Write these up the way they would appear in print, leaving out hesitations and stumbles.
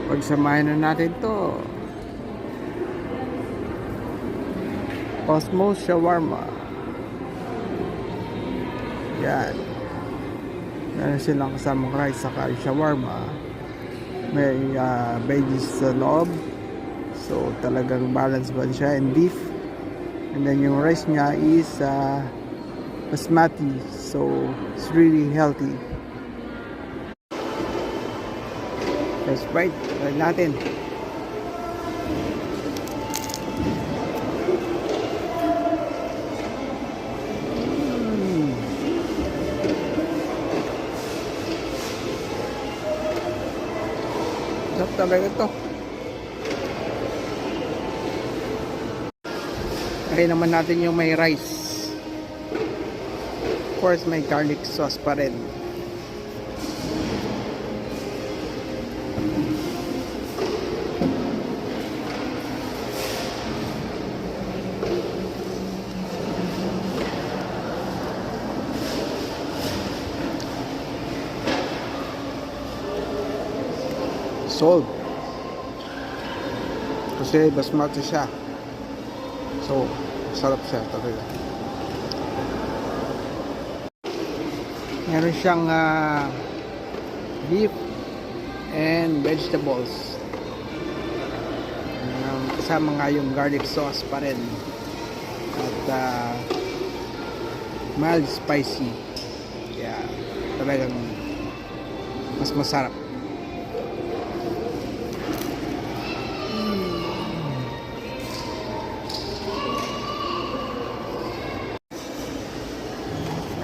Pagsamahin na natin to. Cosmos Shawarma. Yan. Meron silang kasamang rice saka shawarma. May veggies sa loob. So talagang balance ba siya, and beef. And then yung rice niya is basmati. So it's really healthy. First bite, try natin. Sarap talaga ito. Try naman natin yung may rice. Of course, may garlic sauce pa rin. Salt. Kasi basmati siya. So, sarap siya talaga. Meron siyang beef and vegetables. Kasama nga yung garlic sauce pa rin. At mild spicy. Kaya talagang mas masarap.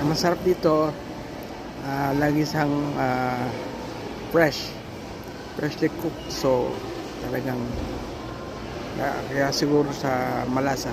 Ang masarap dito, lagi siyang freshly cooked, so talagang kaya siguro sa malasa.